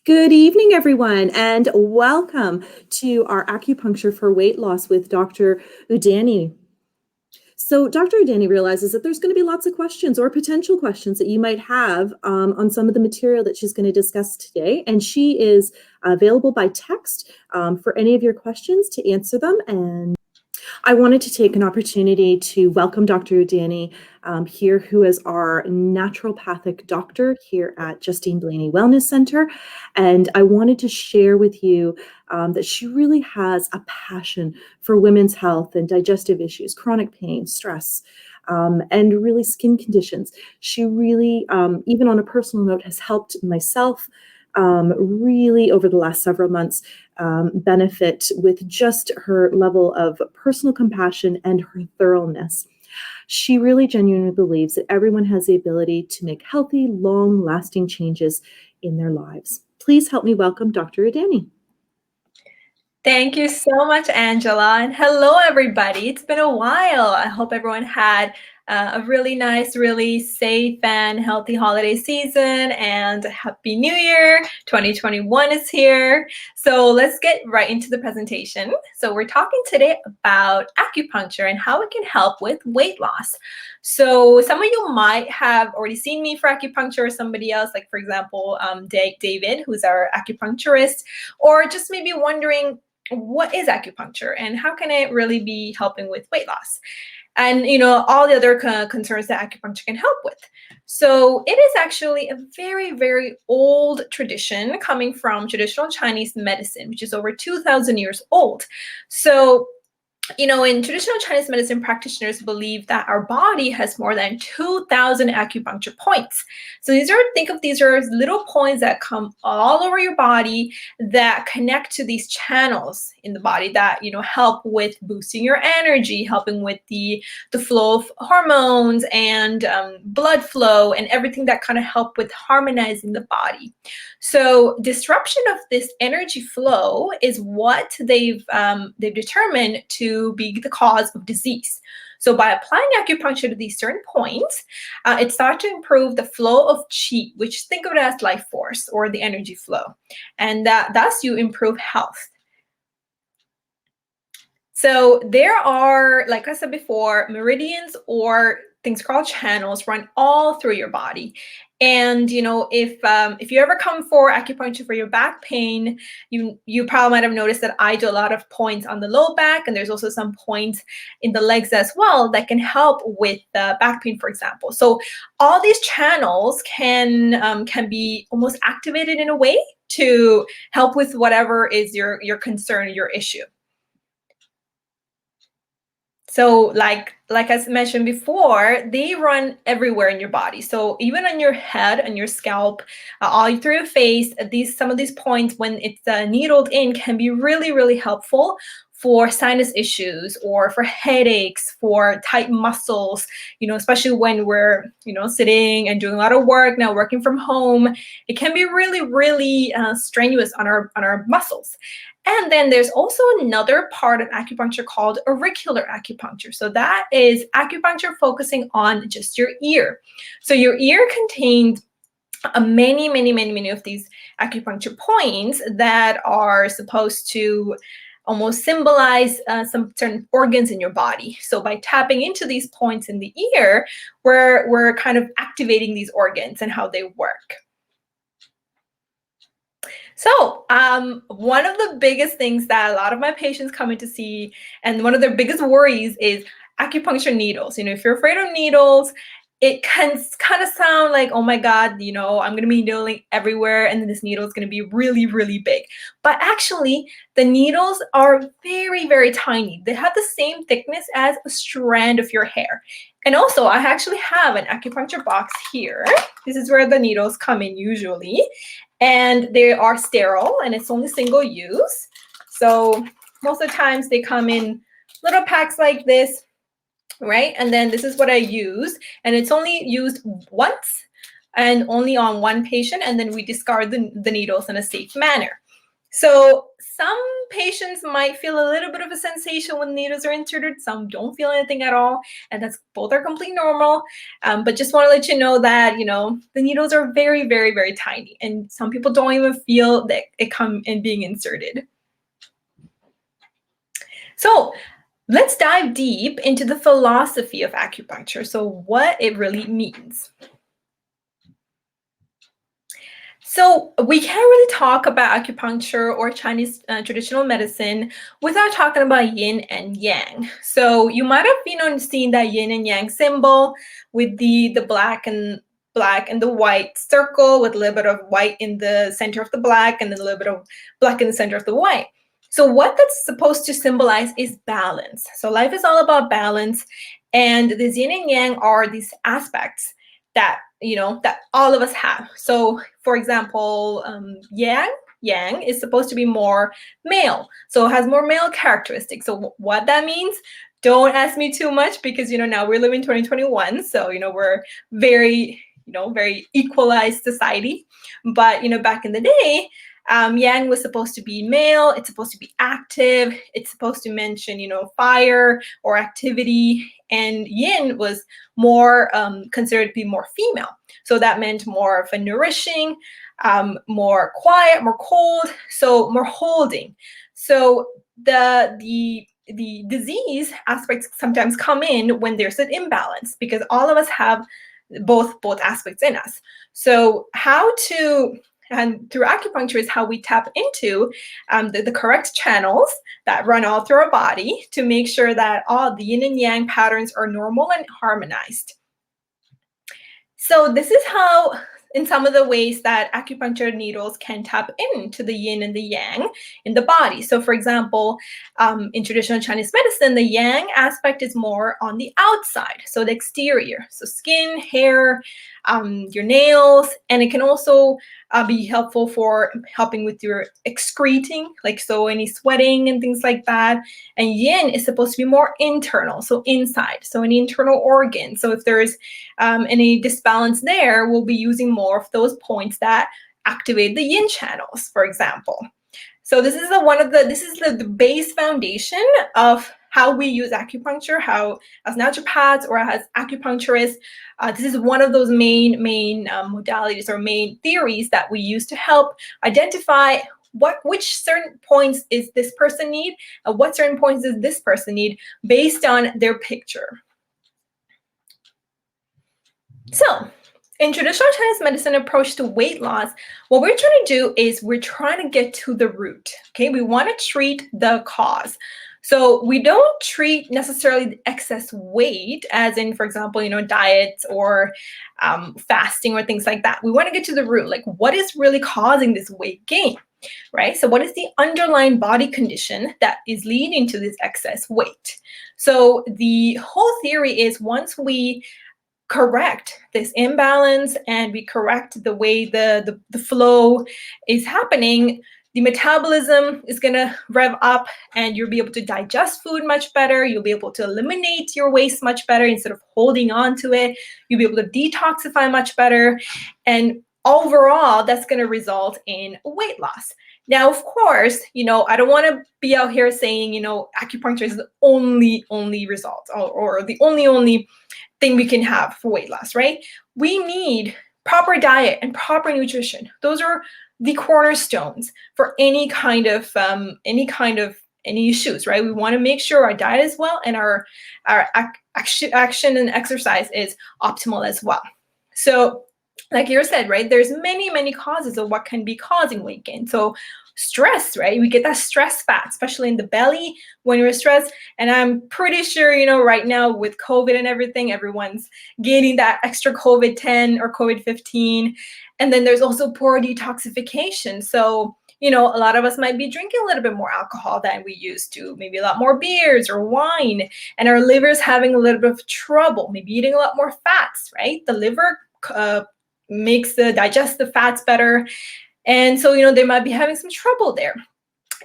Good evening, everyone, and welcome to our Acupuncture for Weight Loss with Dr. Udani. So Dr. Udani realizes that there's going to be lots of questions or potential questions that you might have on some of the material that she's going to discuss today, and she is available by text for any of your questions to answer them. And I wanted to take an opportunity to welcome Dr. Udani here, who is our naturopathic doctor here at Justine Blaney Wellness Center. And I wanted to share with you that she really has a passion for women's health and digestive issues, chronic pain, stress, and really skin conditions. She really, even on a personal note, has helped myself really over the last several months benefit with just her level of personal compassion and her thoroughness. She really genuinely believes that everyone has the ability to make healthy, long-lasting changes in their lives. Please help me welcome Dr. Udani. Thank you so much, Angela, and hello, everybody. It's been a while. I hope everyone had a really nice, really safe and healthy holiday season, and Happy New Year. 2021 is here. So let's get right into the presentation. So we're talking today about acupuncture and how it can help with weight loss. So some of you might have already seen me for acupuncture, or somebody else, like for example, David, who's our acupuncturist, or just maybe wondering, what is acupuncture and how can it really be helping with weight loss? And, all the other concerns that acupuncture can help with. So it is actually a very, very old tradition coming from traditional Chinese medicine, which is over 2,000 years old. So in traditional Chinese medicine, practitioners believe that our body has more than 2,000 acupuncture points. So think of these as little points that come all over your body that connect to these channels in the body that, help with boosting your energy, helping with the flow of hormones and blood flow and everything that kind of help with harmonizing the body. So disruption of this energy flow is what they've determined to be the cause of disease. So by applying acupuncture to these certain points, it starts to improve the flow of qi, which think of it as life force or the energy flow, and thus you improve health. So there are, like I said before, meridians or things called channels run all through your body. And if you ever come for acupuncture for your back pain, you probably might have noticed that I do a lot of points on the low back, and there's also some points in the legs as well that can help with back pain, for example. So all these channels can be almost activated in a way to help with whatever is your concern, your issue. So like I mentioned before, they run everywhere in your body. So even on your head, on your scalp, all through your face, some of these points, when it's needled in, can be really, really helpful for sinus issues or for headaches, for tight muscles, especially when we're, sitting and doing a lot of work now, working from home. It can be really, really strenuous on our muscles. And then there's also another part of acupuncture called auricular acupuncture. So that is acupuncture focusing on just your ear. So your ear contains many of these acupuncture points that are supposed to almost symbolize some certain organs in your body. So by tapping into these points in the ear, we're kind of activating these organs and how they work. So one of the biggest things that a lot of my patients come in to see, and one of their biggest worries, is acupuncture needles. If you're afraid of needles, it can kind of sound like, oh my God, I'm going to be needling everywhere, and then this needle is going to be really, really big. But actually, the needles are very, very tiny. They have the same thickness as a strand of your hair. And also, I actually have an acupuncture box here. This is where the needles come in usually. And they are sterile, and it's only single use. So most of the times they come in little packs like this, right? And then this is what I use, and it's only used once and only on one patient, and then we discard the needles in a safe manner. So some patients might feel a little bit of a sensation when needles are inserted. Some don't feel anything at all, and that's both are completely normal. But just want to let you know that the needles are very, very, very tiny, and some people don't even feel that it come in being inserted. So let's dive deep into the philosophy of acupuncture. So what it really means. So we can't really talk about acupuncture or Chinese traditional medicine without talking about yin and yang. So you might have seen that yin and yang symbol with the black and the white circle with a little bit of white in the center of the black and then a little bit of black in the center of the white. So what that's supposed to symbolize is balance. So life is all about balance, and this yin and yang are these aspects that that all of us have. So for example, yang is supposed to be more male, so it has more male characteristics. So what that means, don't ask me too much, because now we're living 2021, so we're very very equalized society. But back in the day, yang was supposed to be male. It's supposed to be active. It's supposed to mention fire or activity. And yin was more considered to be more female. So that meant more of a nourishing, more quiet, more cold, so more holding. So the disease aspects sometimes come in when there's an imbalance, because all of us have both aspects in us. So and through acupuncture is how we tap into the correct channels that run all through our body to make sure that all the yin and yang patterns are normal and harmonized. So this is how, in some of the ways that acupuncture needles can tap into the yin and the yang in the body. So for example, in traditional Chinese medicine, the yang aspect is more on the outside, so the exterior, so skin, hair, your nails, and it can also be helpful for helping with your excreting, like so any sweating and things like that. And yin is supposed to be more internal, so inside, so any internal organ. So if there's any disbalance there, we'll be using more of those points that activate the yin channels, for example. So this is the base foundation of how we use acupuncture, how as naturopaths or as acupuncturists, this is one of those main modalities or main theories that we use to help identify which certain points is this person need and what certain points does this person need based on their picture. So in traditional Chinese medicine approach to weight loss, what we're trying to do is we're trying to get to the root. Okay, we want to treat the cause. So we don't treat necessarily the excess weight, as in, for example, diets or fasting or things like that. We want to get to the root, like what is really causing this weight gain, right? So what is the underlying body condition that is leading to this excess weight? So the whole theory is once we correct this imbalance and we correct the way the flow is happening, the metabolism is going to rev up and you'll be able to digest food much better. You'll be able to eliminate your waste much better instead of holding on to it. You'll be able to detoxify much better. And overall, that's going to result in weight loss. Now, of course, I don't want to be out here saying, acupuncture is the only result or the only thing we can have for weight loss, right? We need proper diet and proper nutrition. Those are the cornerstones for any kind of issues, right? We want to make sure our diet is well and our action and exercise is optimal as well. So like you said, right, there's many causes of what can be causing weight gain. So stress, right? We get that stress fat, especially in the belly when you're stressed. And I'm pretty sure, right now with COVID and everything, everyone's gaining that extra COVID-10 or COVID-15. And then there's also poor detoxification. So, a lot of us might be drinking a little bit more alcohol than we used to, maybe a lot more beers or wine, and our liver's having a little bit of trouble, maybe eating a lot more fats, right? The liver digests the fats better. And so, they might be having some trouble there.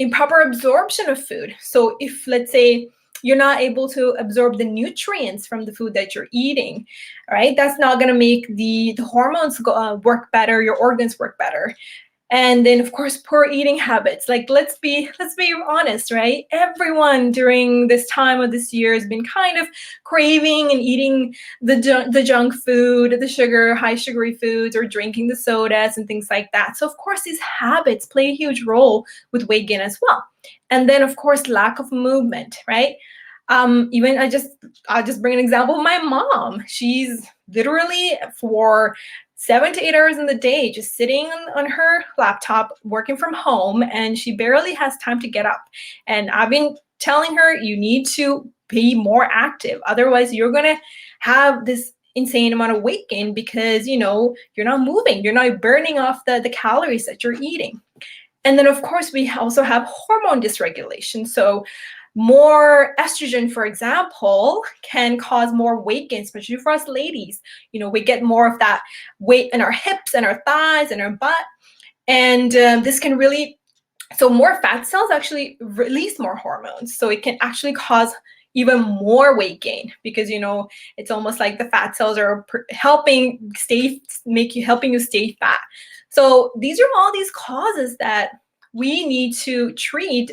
Improper absorption of food. So if, let's say, you're not able to absorb the nutrients from the food that you're eating, right? That's not going to make the hormones work better, your organs work better. And then of course, poor eating habits. Like let's be honest, right? Everyone during this time of this year has been kind of craving and eating the junk food, the high sugary foods, or drinking the sodas and things like that. So of course, these habits play a huge role with weight gain as well. And then of course, lack of movement, right? Even I'll just bring an example of my mom. She's literally for 7 to 8 hours in the day just sitting on her laptop working from home, and she barely has time to get up. And I've been telling her, you need to be more active, otherwise you're going to have this insane amount of weight gain, because you're not moving, you're not burning off the calories that you're eating. And then of course, we also have hormone dysregulation. So more estrogen, for example, can cause more weight gain, especially for us ladies. We get more of that weight in our hips and our thighs and our butt. And this can really, so more fat cells actually release more hormones. So it can actually cause even more weight gain, because it's almost like the fat cells are helping you stay fat. So these are all these causes that we need to treat.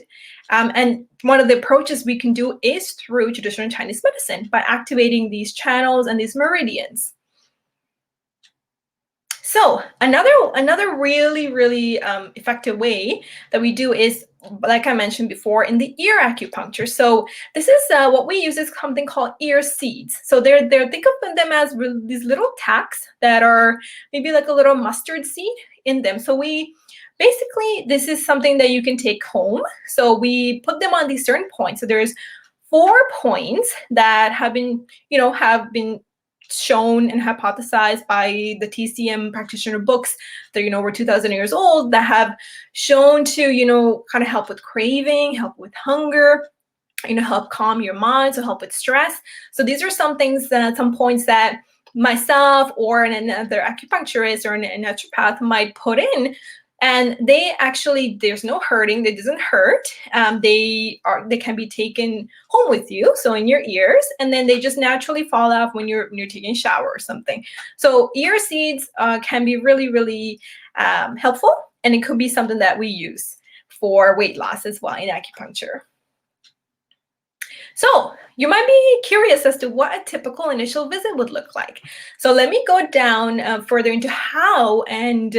And one of the approaches we can do is through traditional Chinese medicine, by activating these channels and these meridians. So another really, really effective way that we do is, like I mentioned before, in the ear acupuncture. So this is what we use is something called ear seeds. So they're think of them as these little tacks that are maybe like a little mustard seed in them. So basically, this is something that you can take home. So we put them on these certain points. So there's 4 points that have been shown and hypothesized by the TCM practitioner books that over 2,000 years old, that have shown to kind of help with craving, help with hunger, help calm your mind, so help with stress. So these are some things some points that myself or another acupuncturist or a naturopath might put in. And they actually, there's no hurting, it doesn't hurt. They can be taken home with you, so in your ears, and then they just naturally fall off when you're taking a shower or something. So ear seeds can be really, really helpful, and it could be something that we use for weight loss as well in acupuncture. So you might be curious as to what a typical initial visit would look like. So let me go down further into how and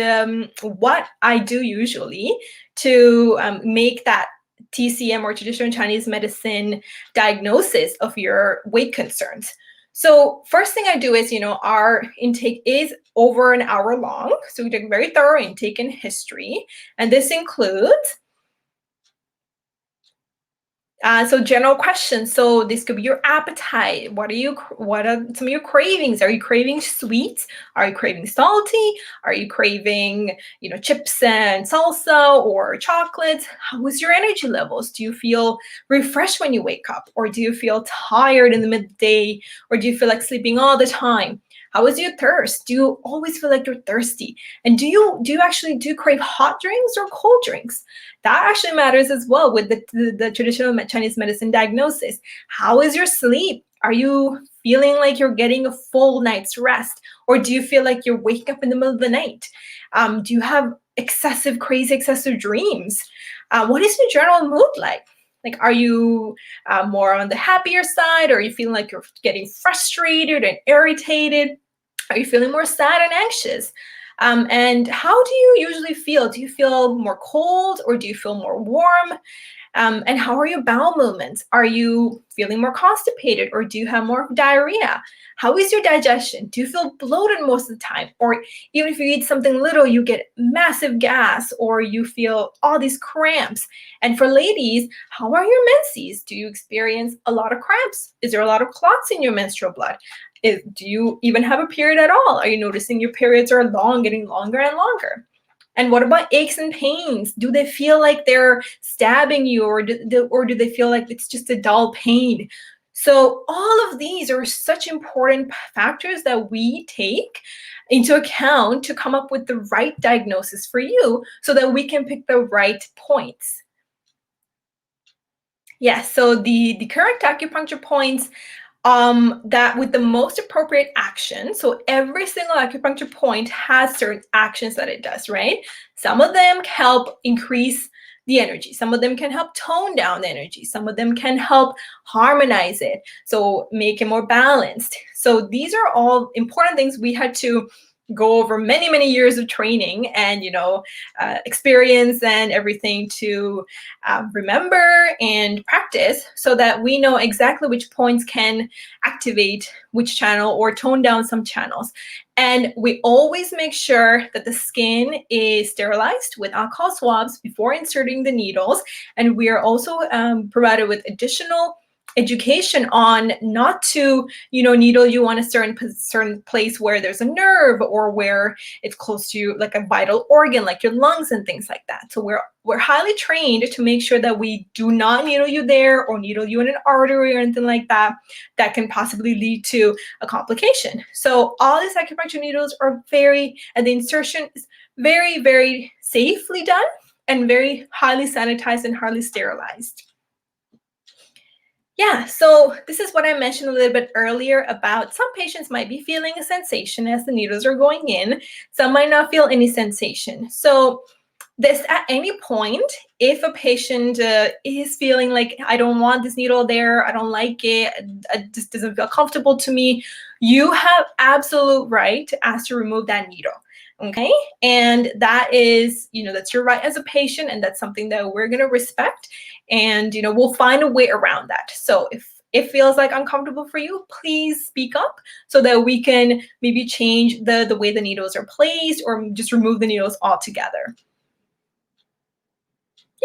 what I do usually to make that TCM or traditional Chinese medicine diagnosis of your weight concerns. So first thing I do is, our intake is over an hour long. So we do a very thorough intake and history. And this includes so general questions. So this could be your appetite. What are some of your cravings? Are you craving sweet? Are you craving salty? Are you craving, chips and salsa or chocolates? How is your energy levels? Do you feel refreshed when you wake up? Or do you feel tired in the midday? Or do you feel like sleeping all the time? How is your thirst? Do you always feel like you're thirsty? And do you crave hot drinks or cold drinks? That actually matters as well with the traditional Chinese medicine diagnosis. How is your sleep? Are you feeling like you're getting a full night's rest? Or do you feel like you're waking up in the middle of the night? Do you have excessive dreams? What is your general mood like? Like, are you more on the happier side? Or are you feeling like you're getting frustrated and irritated? Are you feeling more sad and anxious? And how do you usually feel? Do you feel more cold or do you feel more warm? And how are your bowel movements? Are you feeling more constipated or do you have more diarrhea? How is your digestion? Do you feel bloated most of the time? Or even if you eat something little, you get massive gas or you feel all these cramps? And for ladies, how are your menses? Do you experience a lot of cramps? Is there a lot of clots in your menstrual blood? Do you even have a period at all? Are you noticing your periods are getting longer and longer? And what about aches and pains? Do they feel like they're stabbing you, or do they feel like it's just a dull pain? So all of these are such important factors that we take into account to come up with the right diagnosis for you so that we can pick the right points. Yes, so the correct acupuncture points that with the most appropriate action, so every single acupuncture point has certain actions that it does, right? Some of them help increase the energy. Some of them can help tone down the energy. Some of them can help harmonize it, so make it more balanced. So these are all important things we had to go over many, many years of training and, experience and everything to remember and practice so that we know exactly which points can activate which channel or tone down some channels. And we always make sure that the skin is sterilized with alcohol swabs before inserting the needles. And we are also provided with additional education on not to, needle you on a certain place where there's a nerve or where it's close to like a vital organ, like your lungs and things like that. So we're highly trained to make sure that we do not needle you there or needle you in an artery or anything like that that can possibly lead to a complication. So all these acupuncture needles are and the insertion is very, very safely done and very highly sanitized and highly sterilized. Yeah, so this is what I mentioned a little bit earlier about some patients might be feeling a sensation as the needles are going in. Some might not feel any sensation. So this at any point, if a patient is feeling like, I don't want this needle there, I don't like it, it just doesn't feel comfortable to me, you have absolute right to ask to remove that needle. Okay, and that is, that's your right as a patient, and that's something that we're going to respect, and we'll find a way around that. So if it feels like uncomfortable for you, please speak up so that we can maybe change the way the needles are placed or just remove the needles altogether.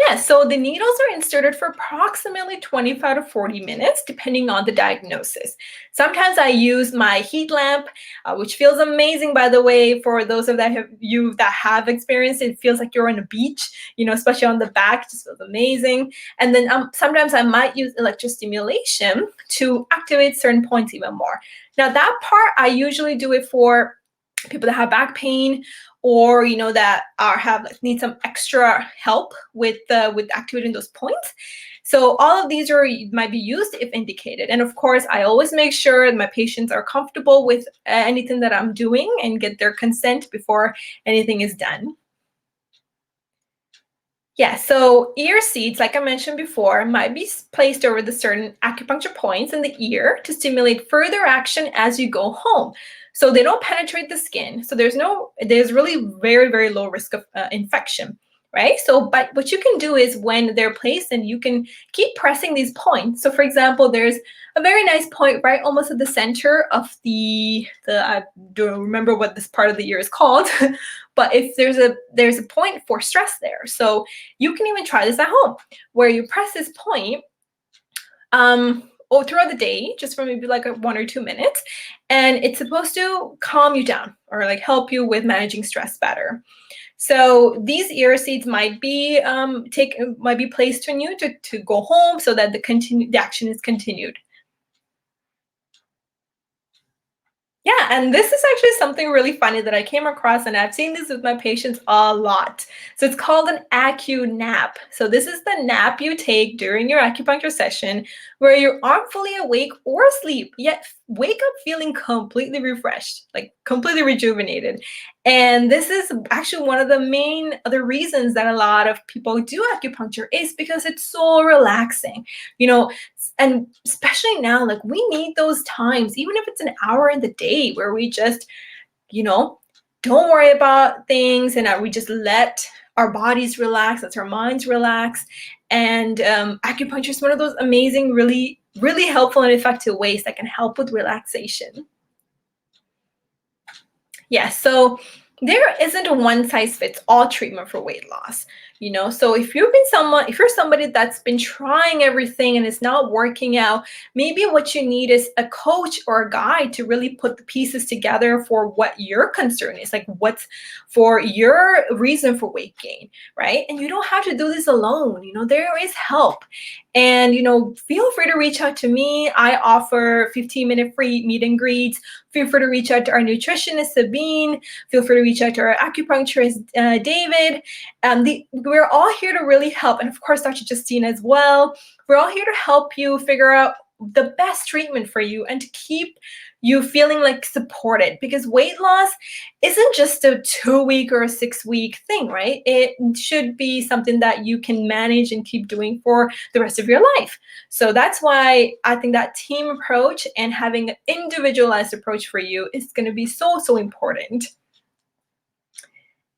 Yeah, so the needles are inserted for approximately 25 to 40 minutes, depending on the diagnosis. Sometimes I use my heat lamp, which feels amazing, by the way, for those of you that have experienced it. It feels like you're on a beach, especially on the back, it just feels amazing. And then sometimes I might use electrostimulation to activate certain points even more. Now that part, I usually do it for people that have back pain or that need some extra help with activating those points. So all of these might be used if indicated. And of course, I always make sure that my patients are comfortable with anything that I'm doing and get their consent before anything is done. Yeah, so ear seeds, like I mentioned before, might be placed over the certain acupuncture points in the ear to stimulate further action as you go home. So they don't penetrate the skin. So there's really very, very low risk of infection, right? So, but what you can do is when they're placed, and you can keep pressing these points. So for example, there's a very nice point right almost at the center of I don't remember what this part of the ear is called, but if there's a point for stress there. So you can even try this at home, where you press this point throughout the day, just for maybe like 1 or 2 minutes, and it's supposed to calm you down or like help you with managing stress better. So these ear seeds might be placed on you to go home so that the action is continued. Yeah, and this is actually something really funny that I came across, and I've seen this with my patients a lot. So it's called an acu-nap. So this is the nap you take during your acupuncture session where you aren't fully awake or asleep, yet wake up feeling completely refreshed, like completely rejuvenated. And this is actually one of the main other reasons that a lot of people do acupuncture is because it's so relaxing. And especially now, like we need those times, even if it's an hour in the day where we just, don't worry about things and we just let our bodies relax, let our minds relax. And acupuncture is one of those amazing, really, really helpful and effective ways that can help with relaxation. Yeah, so there isn't a one-size-fits-all treatment for weight loss. So if you're somebody that's been trying everything and it's not working out, maybe what you need is a coach or a guide to really put the pieces together for what your concern is, like what's for your reason for weight gain, right? And you don't have to do this alone. There is help. And, feel free to reach out to me. I offer 15-minute free meet and greets. Feel free to reach out to our nutritionist, Sabine. Feel free to reach out to our acupuncturist, David. We're all here to really help. And of course, Dr. Justine as well. We're all here to help you figure out the best treatment for you and to keep you feeling like supported, because weight loss isn't just a 2-week or a 6-week thing, right? It should be something that you can manage and keep doing for the rest of your life. So that's why I think that team approach and having an individualized approach for you is going to be so, so important.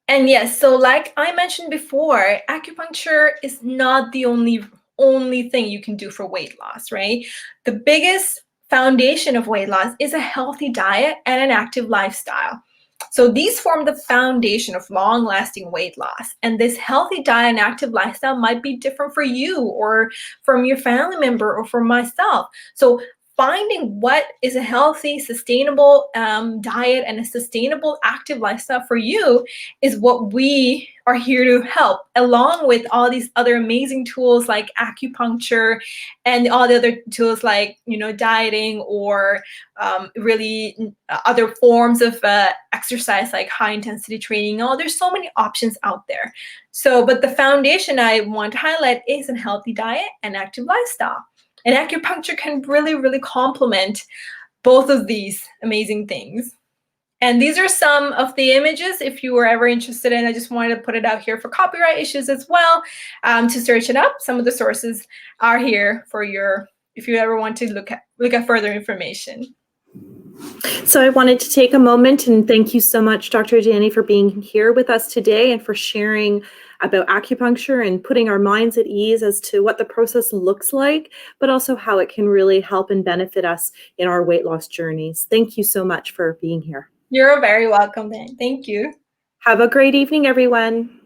And yes, so like I mentioned before, acupuncture is not the only thing you can do for weight loss, right? The biggest foundation of weight loss is a healthy diet and an active lifestyle. So these form the foundation of long-lasting weight loss. And this healthy diet and active lifestyle might be different for you or from your family member or from myself. So finding what is a healthy, sustainable diet and a sustainable active lifestyle for you is what we are here to help, along with all these other amazing tools like acupuncture and all the other tools like, dieting or really other forms of exercise like high intensity training. There's so many options out there. So, but the foundation I want to highlight is a healthy diet and active lifestyle. And acupuncture can really, really complement both of these amazing things. And these are some of the images if you were ever interested in. I just wanted to put it out here for copyright issues as well, to search it up. Some of the sources are here for if you ever want to look at further information. So I wanted to take a moment and thank you so much, Dr. Udani, for being here with us today and for sharing about acupuncture and putting our minds at ease as to what the process looks like, but also how it can really help and benefit us in our weight loss journeys. Thank you so much for being here. You're very welcome, then. Thank you. Have a great evening, everyone.